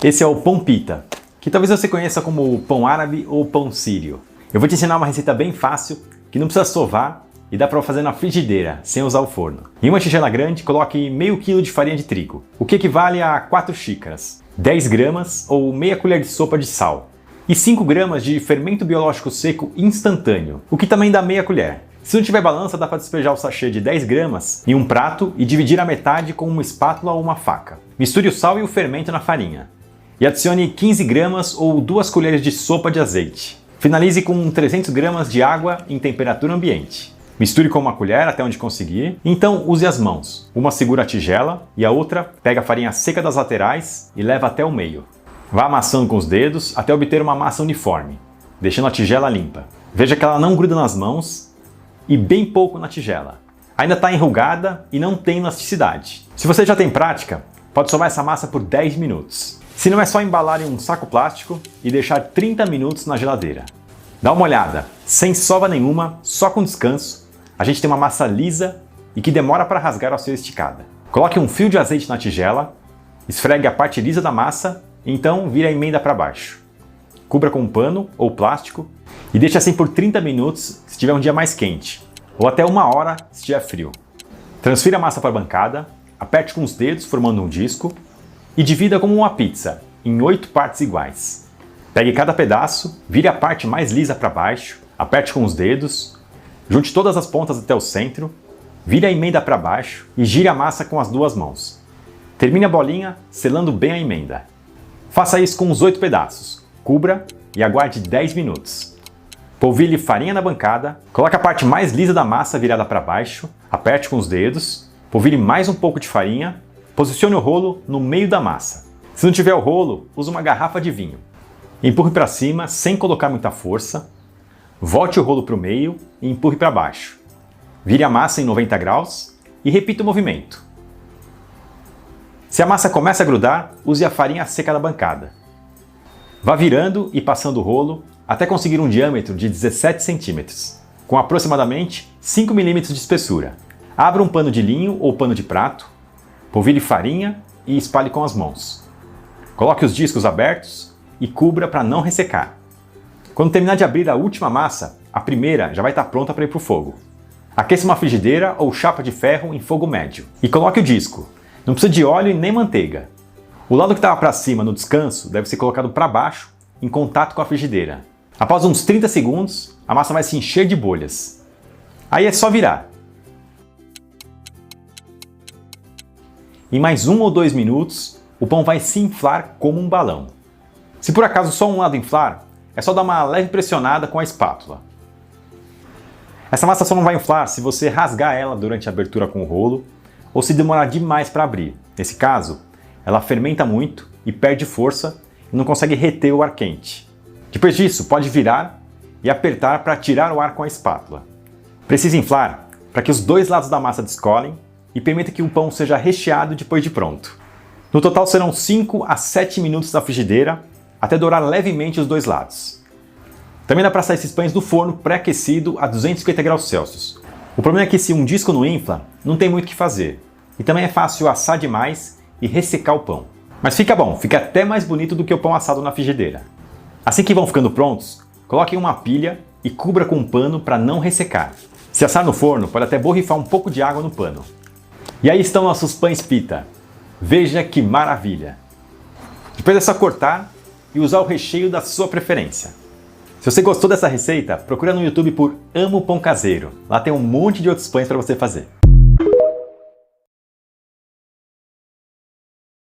Esse é o pão pita, que talvez você conheça como pão árabe ou pão sírio. Eu vou te ensinar uma receita bem fácil, que não precisa sovar e dá para fazer na frigideira, sem usar o forno. Em uma tigela grande, coloque meio quilo de farinha de trigo, o que equivale a 4 xícaras, 10 gramas ou meia colher de sopa de sal, e 5 gramas de fermento biológico seco instantâneo, o que também dá meia colher. Se não tiver balança, dá para despejar o sachê de 10 gramas em um prato e dividir a metade com uma espátula ou uma faca. Misture o sal e o fermento na farinha. E adicione 15 gramas ou 2 colheres de sopa de azeite. Finalize com 300 gramas de água em temperatura ambiente. Misture com uma colher até onde conseguir. Então use as mãos. Uma segura a tigela e a outra pega a farinha seca das laterais e leva até o meio. Vá amassando com os dedos até obter uma massa uniforme, deixando a tigela limpa. Veja que ela não gruda nas mãos e bem pouco na tigela. Ainda está enrugada e não tem elasticidade. Se você já tem prática, pode sovar essa massa por 10 minutos. Se não, é só embalar em um saco plástico e deixar 30 minutos na geladeira. Dá uma olhada, sem sova nenhuma, só com descanso, a gente tem uma massa lisa e que demora para rasgar ao ser esticada. Coloque um fio de azeite na tigela, esfregue a parte lisa da massa e então vire a emenda para baixo. Cubra com um pano ou plástico e deixe assim por 30 minutos se tiver um dia mais quente, ou até 1 hora se estiver frio. Transfira a massa para a bancada, aperte com os dedos formando um disco e divida como uma pizza, em 8 partes iguais. Pegue cada pedaço, vire a parte mais lisa para baixo, aperte com os dedos, junte todas as pontas até o centro, vire a emenda para baixo e gire a massa com as 2 mãos. Termine a bolinha selando bem a emenda. Faça isso com os 8 pedaços, cubra e aguarde 10 minutos. Polvilhe farinha na bancada, coloque a parte mais lisa da massa virada para baixo, aperte com os dedos, polvilhe mais um pouco de farinha, posicione o rolo no meio da massa. Se não tiver o rolo, use uma garrafa de vinho. Empurre para cima sem colocar muita força, volte o rolo para o meio e empurre para baixo. Vire a massa em 90 graus e repita o movimento. Se a massa começa a grudar, use a farinha seca da bancada. Vá virando e passando o rolo até conseguir um diâmetro de 17 centímetros, com aproximadamente 5 milímetros de espessura. Abra um pano de linho ou pano de prato, polvilhe farinha e espalhe com as mãos. Coloque os discos abertos e cubra para não ressecar. Quando terminar de abrir a última massa, a primeira já vai estar pronta para ir para o fogo. Aqueça uma frigideira ou chapa de ferro em fogo médio e coloque o disco. Não precisa de óleo e nem manteiga. O lado que estava para cima no descanso deve ser colocado para baixo em contato com a frigideira. Após uns 30 segundos, a massa vai se encher de bolhas. Aí é só virar. Em mais 1 ou 2 minutos, o pão vai se inflar como um balão. Se por acaso só um lado inflar, é só dar uma leve pressionada com a espátula. Essa massa só não vai inflar se você rasgar ela durante a abertura com o rolo ou se demorar demais para abrir. Nesse caso, ela fermenta muito e perde força e não consegue reter o ar quente. Depois disso, pode virar e apertar para tirar o ar com a espátula. Precisa inflar para que os 2 lados da massa descolem e permita que o pão seja recheado depois de pronto. No total serão 5 a 7 minutos na frigideira até dourar levemente os 2 lados. Também dá para assar esses pães do forno pré-aquecido a 250 graus Celsius. O problema é que se um disco não infla, não tem muito o que fazer. E também é fácil assar demais e ressecar o pão. Mas fica bom, fica até mais bonito do que o pão assado na frigideira. Assim que vão ficando prontos, coloque em uma pilha e cubra com um pano para não ressecar. Se assar no forno, pode até borrifar um pouco de água no pano. E aí estão nossos pães pita. Veja que maravilha! Depois é só cortar e usar o recheio da sua preferência. Se você gostou dessa receita, procura no YouTube por Amo Pão Caseiro. Lá tem um monte de outros pães para você fazer.